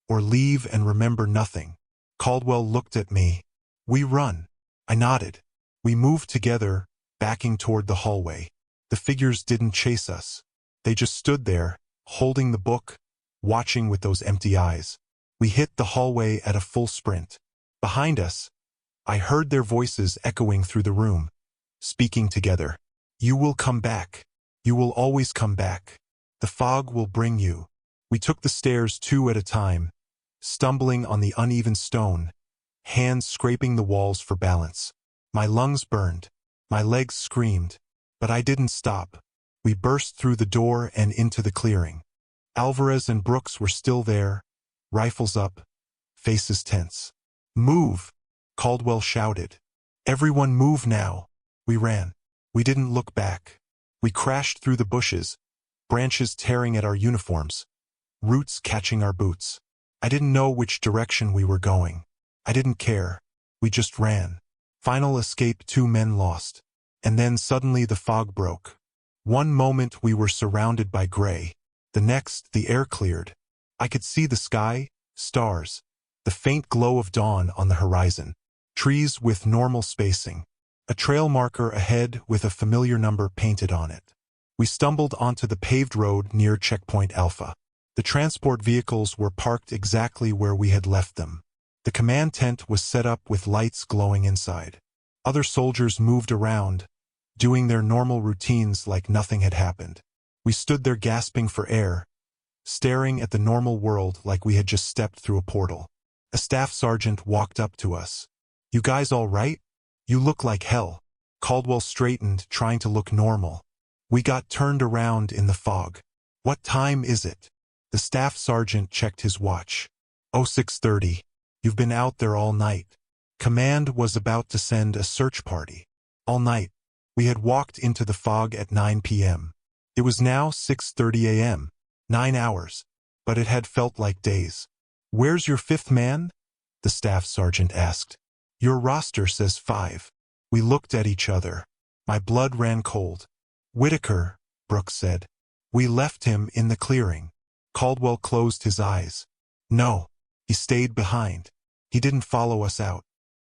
or leave and remember nothing." Caldwell looked at me. "We run." I nodded. We moved together, backing toward the hallway. The figures didn't chase us. They just stood there, holding the book, watching with those empty eyes. We hit the hallway at a full sprint. Behind us, I heard their voices echoing through the room, speaking together. "You will come back. You will always come back. The fog will bring you." We took the stairs 2 at a time, stumbling on the uneven stone, hands scraping the walls for balance. My lungs burned. My legs screamed. But I didn't stop. We burst through the door and into the clearing. Alvarez and Brooks were still there, rifles up, faces tense. "Move!" Caldwell shouted. "Everyone move now!" We ran. We didn't look back. We crashed through the bushes, branches tearing at our uniforms, roots catching our boots. I didn't know which direction we were going. I didn't care. We just ran. Final escape, 2 men lost. And then suddenly the fog broke. One moment we were surrounded by gray. The next, the air cleared. I could see the sky, stars, the faint glow of dawn on the horizon, trees with normal spacing, a trail marker ahead with a familiar number painted on it. We stumbled onto the paved road near Checkpoint Alpha. The transport vehicles were parked exactly where we had left them. The command tent was set up with lights glowing inside. Other soldiers moved around, doing their normal routines like nothing had happened. We stood there gasping for air, staring at the normal world like we had just stepped through a portal. A staff sergeant walked up to us. "You guys all right? You look like hell." Caldwell straightened, trying to look normal. We got turned around in the fog. "What time is it?" The staff sergeant checked his watch. "Oh, 6:30. You've been out there all night." Command was about to send a search party. All night. We had walked into the fog at 9 p.m. It was now 6:30 a.m. 9 hours. But it had felt like days. "Where's your fifth man?" the staff sergeant asked. "Your roster says 5. We looked at each other. My blood ran cold. "Whitaker," Brooks said. "We left him in the clearing." Caldwell closed his eyes. "No. He stayed behind. He didn't follow us out."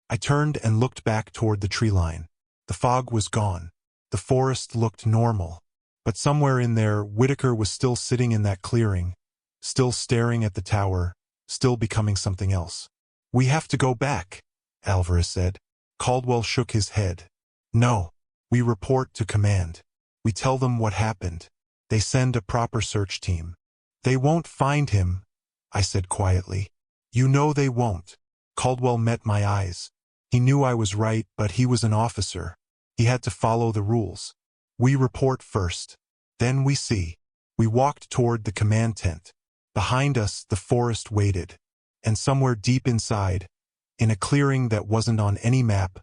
I turned and looked back toward the tree line. The fog was gone. The forest looked normal. But somewhere in there, Whitaker was still sitting in that clearing, still staring at the tower, still becoming something else. "We have to go back," Alvarez said. Caldwell shook his head. "No. We report to command. We tell them what happened. They send a proper search team." "They won't find him," I said quietly. "You know they won't." Caldwell met my eyes. He knew I was right, but he was an officer. He had to follow the rules. "We report first. Then we see." We walked toward the command tent. Behind us, the forest waited. And somewhere deep inside, in a clearing that wasn't on any map,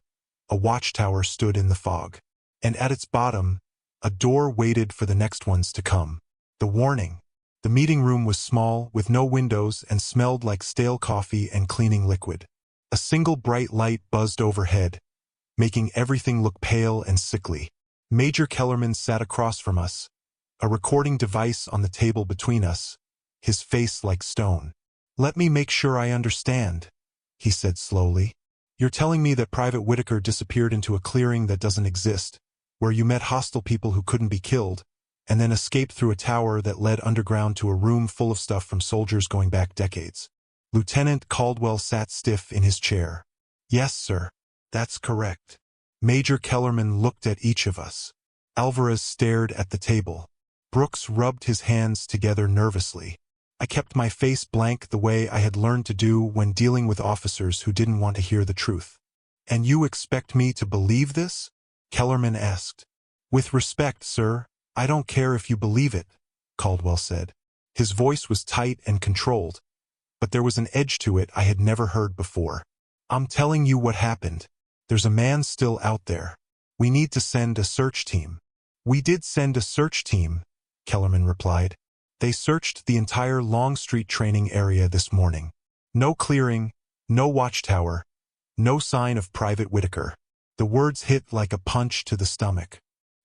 a watchtower stood in the fog. And at its bottom, a door waited for the next ones to come. The warning. The meeting room was small, with no windows, and smelled like stale coffee and cleaning liquid. A single bright light buzzed overhead, making everything look pale and sickly. Major Kellerman sat across from us, a recording device on the table between us, his face like stone. "Let me make sure I understand," he said slowly. "You're telling me that Private Whitaker disappeared into a clearing that doesn't exist, where you met hostile people who couldn't be killed, and then escaped through a tower that led underground to a room full of stuff from soldiers going back decades." Lieutenant Caldwell sat stiff in his chair. "Yes, sir. That's correct." Major Kellerman looked at each of us. Alvarez stared at the table. Brooks rubbed his hands together nervously. I kept my face blank the way I had learned to do when dealing with officers who didn't want to hear the truth. "And you expect me to believe this?" Kellerman asked. "With respect, sir, I don't care if you believe it," Caldwell said. His voice was tight and controlled, but there was an edge to it I had never heard before. "I'm telling you what happened. There's a man still out there. We need to send a search team." "We did send a search team," Kellerman replied. "They searched the entire Longstreet Training Area this morning. No clearing, no watchtower, no sign of Private Whitaker." The words hit like a punch to the stomach.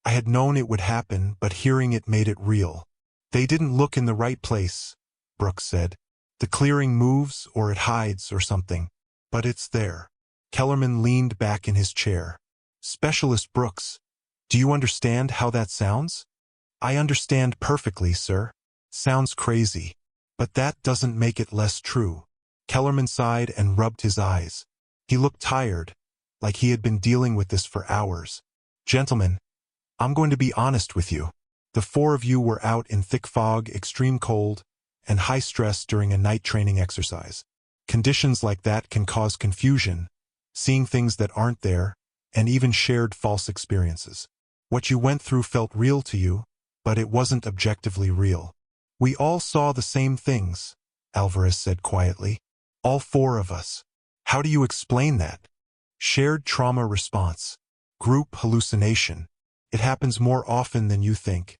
I had known it would happen, but hearing it made it real. "They didn't look in the right place," Brooks said. "The clearing moves, or it hides, or something. But it's there." Kellerman leaned back in his chair. "Specialist Brooks, do you understand how that sounds?" "I understand perfectly, sir. Sounds crazy. But that doesn't make it less true." Kellerman sighed and rubbed his eyes. He looked tired, like he had been dealing with this for hours. "Gentlemen, I'm going to be honest with you. The 4 of you were out in thick fog, extreme cold, and high stress during a night training exercise. Conditions like that can cause confusion, seeing things that aren't there, and even shared false experiences. What you went through felt real to you, but it wasn't objectively real. We all saw the same things," Alvarez said quietly. "All 4 of us." "How do you explain that?" "Shared trauma response. Group hallucination. It happens more often than you think,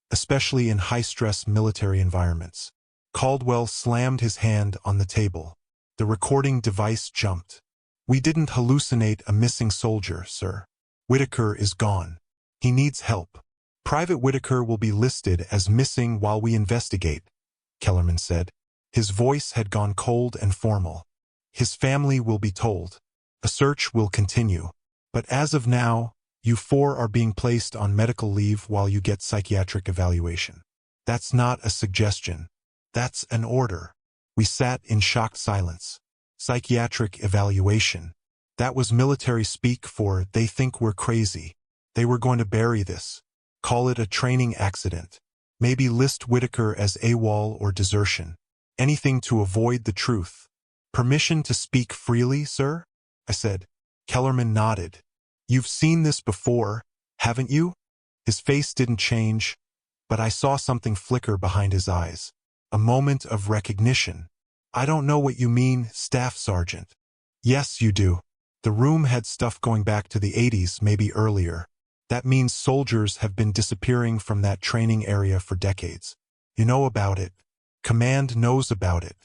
especially in high-stress military environments." Caldwell slammed his hand on the table. The recording device jumped. "We didn't hallucinate a missing soldier, sir. Whitaker is gone. He needs help. Private Whitaker will be listed as missing while we investigate," Kellerman said. His voice had gone cold and formal. "His family will be told. A search will continue. But as of now, you 4 are being placed on medical leave while you get psychiatric evaluation. That's not a suggestion. That's an order." We sat in shocked silence. Psychiatric evaluation. That was military speak for they think we're crazy. They were going to bury this. Call it a training accident. Maybe list Whitaker as AWOL or desertion. Anything to avoid the truth. Permission to speak freely, sir? I said. Kellerman nodded. You've seen this before, haven't you? His face didn't change, but I saw something flicker behind his eyes. A moment of recognition. I don't know what you mean, Staff Sergeant. Yes, you do. The room had stuff going back to the 80s, maybe earlier. That means soldiers have been disappearing from that training area for decades. You know about it. Command knows about it.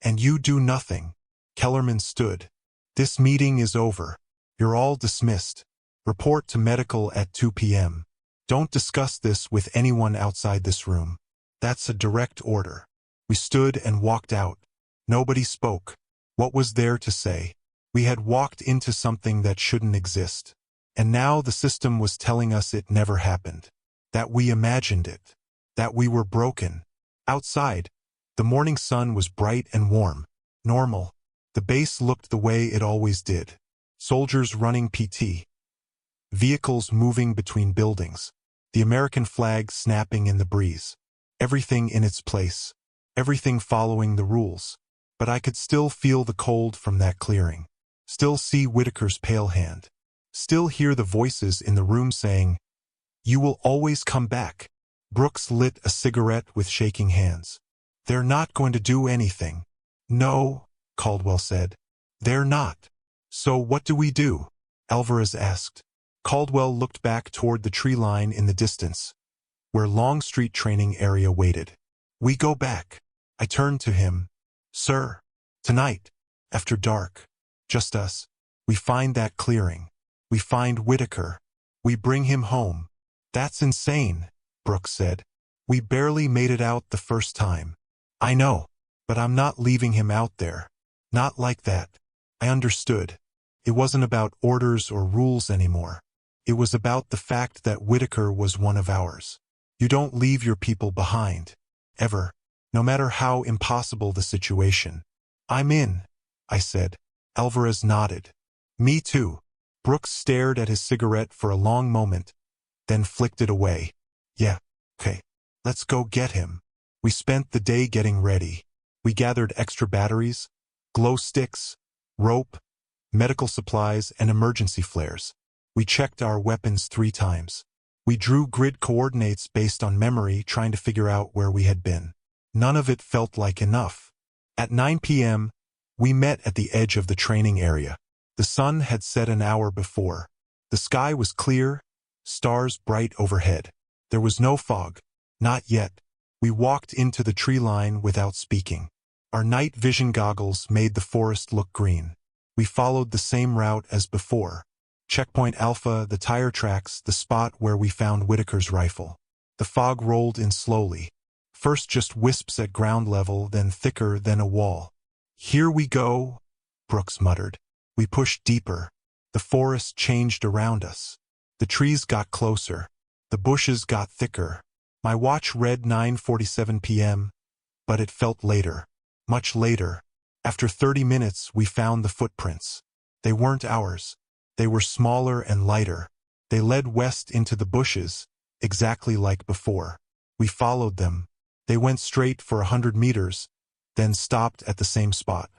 And you do nothing. Kellerman stood. This meeting is over. You're all dismissed. Report to medical at 2 p.m. Don't discuss this with anyone outside this room. That's a direct order. We stood and walked out. Nobody spoke. What was there to say? We had walked into something that shouldn't exist. And now the system was telling us it never happened. That we imagined it. That we were broken. Outside, the morning sun was bright and warm. Normal. The base looked the way it always did. Soldiers running PT. Vehicles moving between buildings. The American flag snapping in the breeze. Everything in its place. Everything following the rules. But I could still feel the cold from that clearing. Still see Whitaker's pale hand. Still hear the voices in the room saying, "You will always come back." Brooks lit a cigarette with shaking hands. "They're not going to do anything." "No," Caldwell said. "They're not." "So what do we do?" Alvarez asked. Caldwell looked back toward the tree line in the distance, where Longstreet Training Area waited. "We go back." I turned to him. "Sir, tonight, after dark, just us, we find that clearing. We find Whitaker. We bring him home." "That's insane," Brooks said. "We barely made it out the first time." "I know, but I'm not leaving him out there. Not like that." I understood. It wasn't about orders or rules anymore. It was about the fact that Whitaker was one of ours. You don't leave your people behind. Ever. No matter how impossible the situation. "I'm in," I said. Alvarez nodded. "Me too." Brooks stared at his cigarette for a long moment, then flicked it away. "Yeah, okay. Let's go get him." We spent the day getting ready. We gathered extra batteries, glow sticks, rope, medical supplies, and emergency flares. We checked our weapons 3 times. We drew grid coordinates based on memory, trying to figure out where we had been. None of it felt like enough. At 9 p.m., we met at the edge of the training area. The sun had set an hour before. The sky was clear, stars bright overhead. There was no fog. Not yet. We walked into the tree line without speaking. Our night vision goggles made the forest look green. We followed the same route as before. Checkpoint Alpha, the tire tracks, the spot where we found Whitaker's rifle. The fog rolled in slowly. First just wisps at ground level, then thicker, then a wall. "Here we go," Brooks muttered. We pushed deeper. The forest changed around us. The trees got closer. The bushes got thicker. My watch read 9:47 p.m., but it felt later. Much later. After 30 minutes, we found the footprints. They weren't ours. They were smaller and lighter. They led west into the bushes, exactly like before. We followed them. They went straight for 100 meters, then stopped at the same spot.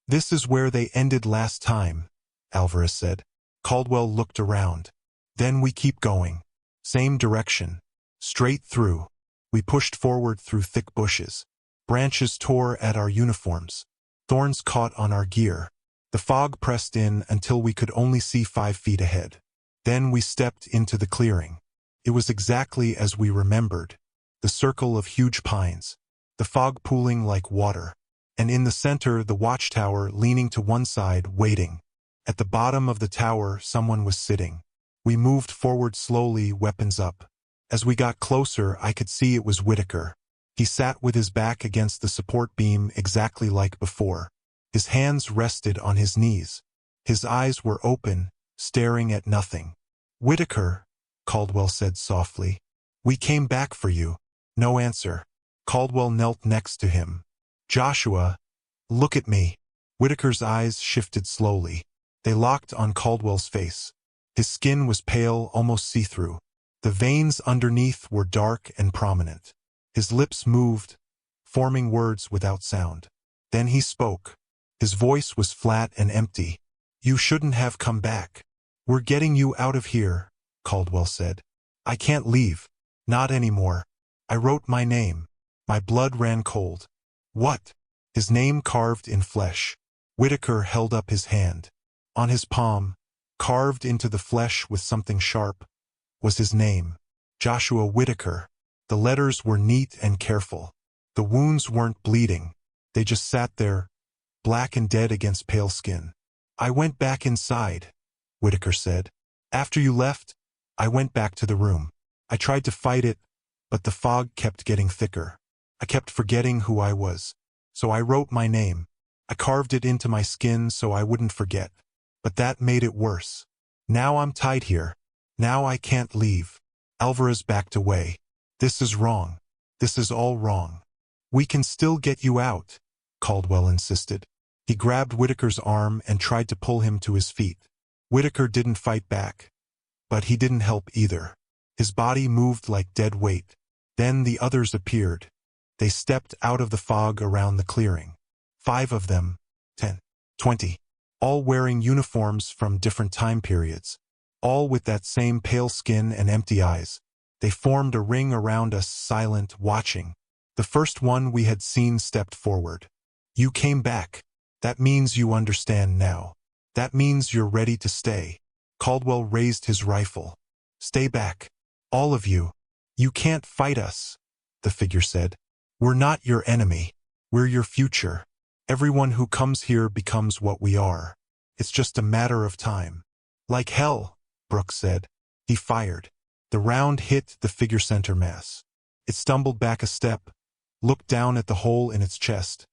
"This is where they ended last time," Alvarez said. Caldwell looked around. "Then we keep going. Same direction. Straight through." We pushed forward through thick bushes. Branches tore at our uniforms. Thorns caught on our gear. The fog pressed in until we could only see 5 feet ahead. Then we stepped into the clearing. It was exactly as we remembered. The circle of huge pines. The fog pooling like water. And in the center, the watchtower leaning to one side, waiting. At the bottom of the tower, someone was sitting. We moved forward slowly, weapons up. As we got closer, I could see it was Whitaker. He sat with his back against the support beam exactly like before. His hands rested on his knees. His eyes were open, staring at nothing. "Whitaker," Caldwell said softly. "We came back for you." No answer. Caldwell knelt next to him. "Joshua, look at me." Whitaker's eyes shifted slowly. They locked on Caldwell's face. His skin was pale, almost see-through. The veins underneath were dark and prominent. His lips moved, forming words without sound. Then he spoke. His voice was flat and empty. "You shouldn't have come back. We're getting you out of here," Caldwell said. "I can't leave. Not anymore. I wrote my name." My blood ran cold. "What?" "His name carved in flesh." Whitaker held up his hand. On his palm, carved into the flesh with something sharp, was his name. Joshua Whitaker. The letters were neat and careful. The wounds weren't bleeding. They just sat there, black and dead against pale skin. "I went back inside," Whitaker said. "After you left, I went back to the room. I tried to fight it, but the fog kept getting thicker. I kept forgetting who I was. So I wrote my name. I carved it into my skin so I wouldn't forget. But that made it worse. Now I'm tied here. Now I can't leave." Alvarez backed away. "This is wrong. This is all wrong." "We can still get you out," Caldwell insisted. He grabbed Whitaker's arm and tried to pull him to his feet. Whitaker didn't fight back. But he didn't help either. His body moved like dead weight. Then the others appeared. They stepped out of the fog around the clearing. 5 of them, 10, 20, all wearing uniforms from different time periods. All with that same pale skin and empty eyes. They formed a ring around us, silent, watching. The first one we had seen stepped forward. "You came back. That means you understand now. That means you're ready to stay." Caldwell raised his rifle. "Stay back. All of you. You can't fight us," the figure said. "We're not your enemy. We're your future. Everyone who comes here becomes what we are. It's just a matter of time." "Like hell," Brooks said. He fired. The round hit the figure center mass. It stumbled back a step, looked down at the hole in its chest,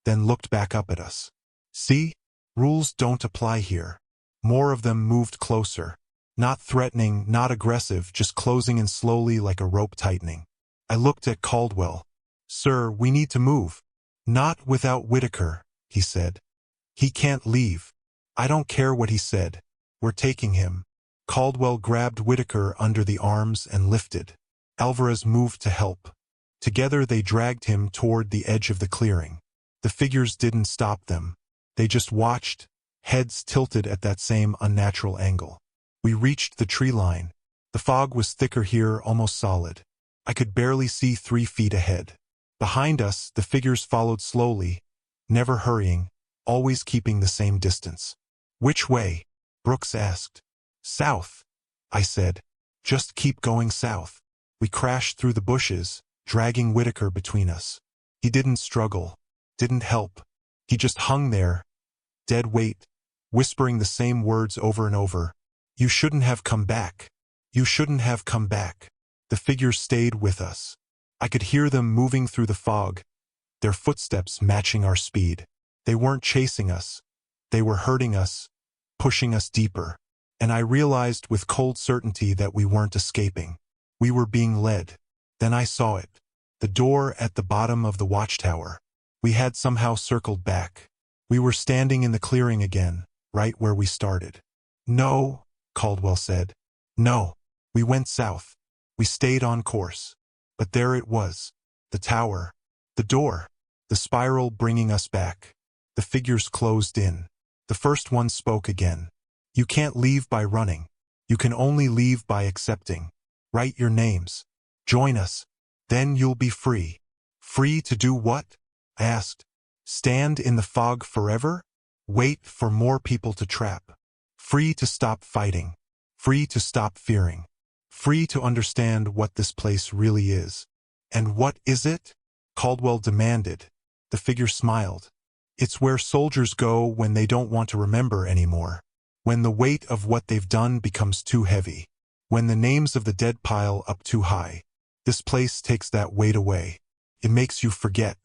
then looked back up at us. "See? Rules don't apply here." More of them moved closer. Not threatening, not aggressive, just closing in slowly like a rope tightening. I looked at Caldwell. "Sir, we need to move." "Not without Whitaker," he said. "He can't leave." I don't care what he said. "We're taking him." Caldwell grabbed Whitaker under the arms and lifted. Alvarez moved to help. Together they dragged him toward the edge of the clearing. The figures didn't stop them. They just watched, heads tilted at that same unnatural angle. We reached the tree line. The fog was thicker here, almost solid. I could barely see 3 feet ahead. Behind us, the figures followed slowly, never hurrying, always keeping the same distance. "Which way?" Brooks asked. "South," I said. "Just keep going south." We crashed through the bushes, dragging Whitaker between us. He didn't struggle, didn't help. He just hung there, dead weight, whispering the same words over and over. "You shouldn't have come back. You shouldn't have come back." The figures stayed with us. I could hear them moving through the fog, their footsteps matching our speed. They weren't chasing us. They were hurting us, pushing us deeper. And I realized with cold certainty that we weren't escaping. We were being led. Then I saw it. The door at the bottom of the Watchtower. We had somehow circled back. We were standing in the clearing again, right where we started. "No," Caldwell said. "No." We went south. We stayed on course. But there it was. The tower. The door. The spiral bringing us back. The figures closed in. The first one spoke again. "You can't leave by running. You can only leave by accepting. Write your names. Join us. Then you'll be free." "Free to do what?" I asked. "Stand in the fog forever? Wait for more people to trap. Free to stop fighting. Free to stop fearing. Free to understand what this place really is." "And what is it?" Caldwell demanded. The figure smiled. "It's where soldiers go when they don't want to remember anymore. When the weight of what they've done becomes too heavy. When the names of the dead pile up too high. This place takes that weight away. It makes you forget.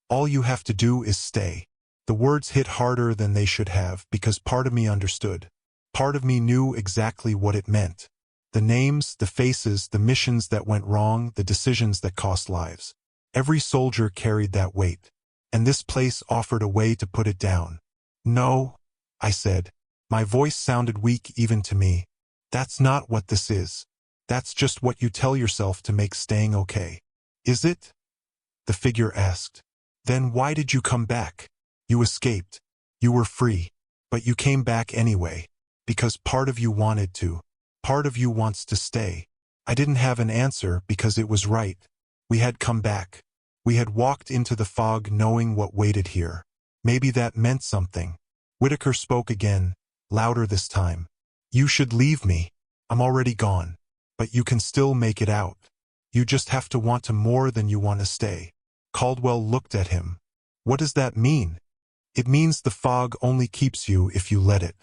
All you have to do is stay." The words hit harder than they should have because part of me understood. Part of me knew exactly what it meant. The names, the faces, the missions that went wrong, the decisions that cost lives. Every soldier carried that weight. And this place offered a way to put it down. No, I said. My voice sounded weak even to me. That's not what this is. That's just what you tell yourself to make staying okay. Is it? The figure asked. Then why did you come back? You escaped. You were free. But you came back anyway. Because part of you wanted to. Part of you wants to stay. I didn't have an answer because it was right. We had come back. We had walked into the fog knowing what waited here. Maybe that meant something. Whitaker spoke again, louder this time. You should leave me. I'm already gone. But you can still make it out. You just have to want to more than you want to stay. Caldwell looked at him. What does that mean? It means the fog only keeps you if you let it.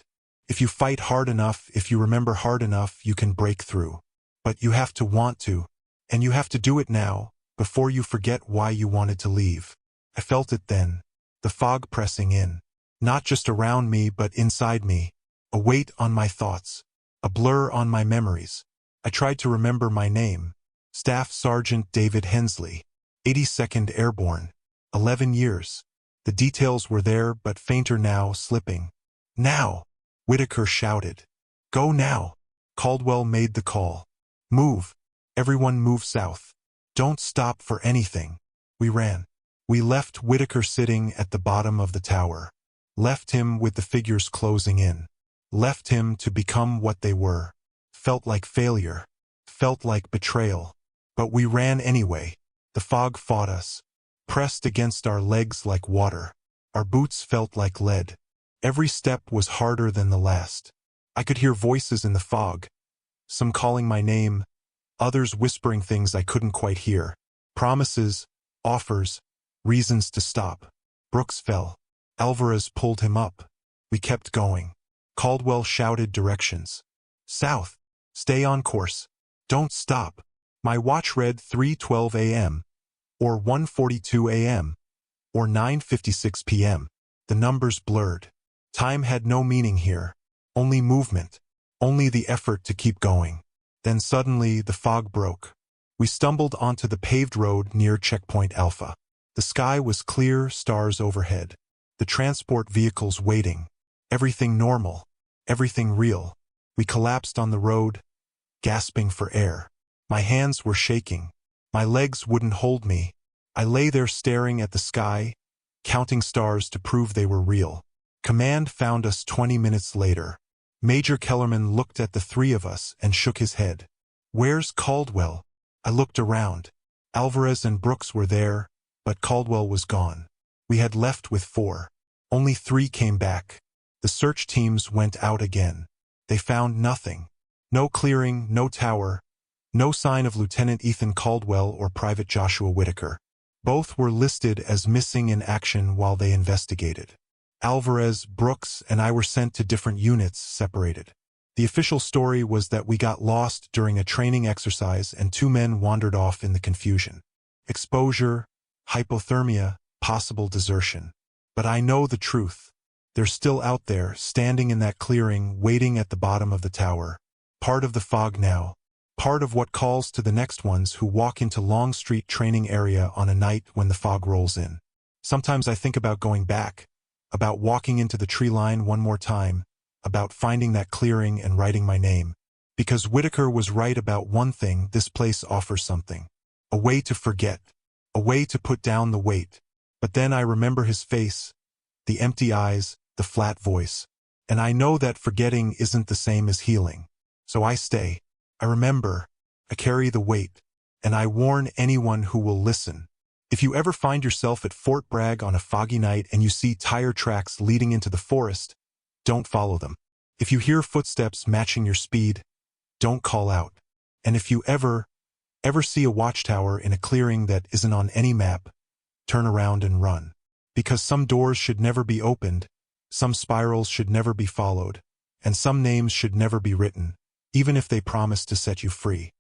If you fight hard enough, if you remember hard enough, you can break through. But you have to want to. And you have to do it now, before you forget why you wanted to leave. I felt it then. The fog pressing in. Not just around me, but inside me. A weight on my thoughts. A blur on my memories. I tried to remember my name. Staff Sergeant David Hensley. 82nd Airborne. 11 years. The details were there, but fainter now, slipping. Now! Whitaker shouted. Go now! Caldwell made the call. Move! Everyone move south. Don't stop for anything. We ran. We left Whitaker sitting at the bottom of the tower. Left him with the figures closing in. Left him to become what they were. Felt like failure. Felt like betrayal. But we ran anyway. The fog fought us. Pressed against our legs like water. Our boots felt like lead. Every step was harder than the last. I could hear voices in the fog. Some calling my name. Others whispering things I couldn't quite hear. Promises, offers, reasons to stop. Brooks fell. Alvarez pulled him up. We kept going. Caldwell shouted directions. South. Stay on course. Don't stop. My watch read 3:12 a.m. or 1:42 a.m. or 9:56 p.m. The numbers blurred. Time had no meaning here. Only movement. Only the effort to keep going. Then suddenly the fog broke. We stumbled onto the paved road near Checkpoint Alpha. The sky was clear, stars overhead. The transport vehicles waiting. Everything normal. Everything real. We collapsed on the road, gasping for air. My hands were shaking. My legs wouldn't hold me. I lay there staring at the sky, counting stars to prove they were real. Command found us 20 minutes later. Major Kellerman looked at the three of us and shook his head. Where's Caldwell? I looked around. Alvarez and Brooks were there, but Caldwell was gone. We had left with 4. Only 3 came back. The search teams went out again. They found nothing. No clearing, no tower. No sign of Lieutenant Ethan Caldwell or Private Joshua Whitaker. Both were listed as missing in action while they investigated. Alvarez, Brooks, and I were sent to different units, separated. The official story was that we got lost during a training exercise and 2 men wandered off in the confusion. Exposure, hypothermia, possible desertion. But I know the truth. They're still out there, standing in that clearing, waiting at the bottom of the tower. Part of the fog now. Part of what calls to the next ones who walk into Longstreet Training Area on a night when the fog rolls in. Sometimes I think about going back, about walking into the tree line one more time, about finding that clearing and writing my name. Because Whitaker was right about one thing, this place offers something. A way to forget. A way to put down the weight. But then I remember his face, the empty eyes, the flat voice. And I know that forgetting isn't the same as healing. So I stay. I remember. I carry the weight. And I warn anyone who will listen. If you ever find yourself at Fort Bragg on a foggy night and you see tire tracks leading into the forest, don't follow them. If you hear footsteps matching your speed, don't call out. And if you ever see a watchtower in a clearing that isn't on any map, turn around and run. Because some doors should never be opened, some spirals should never be followed, and some names should never be written, even if they promise to set you free.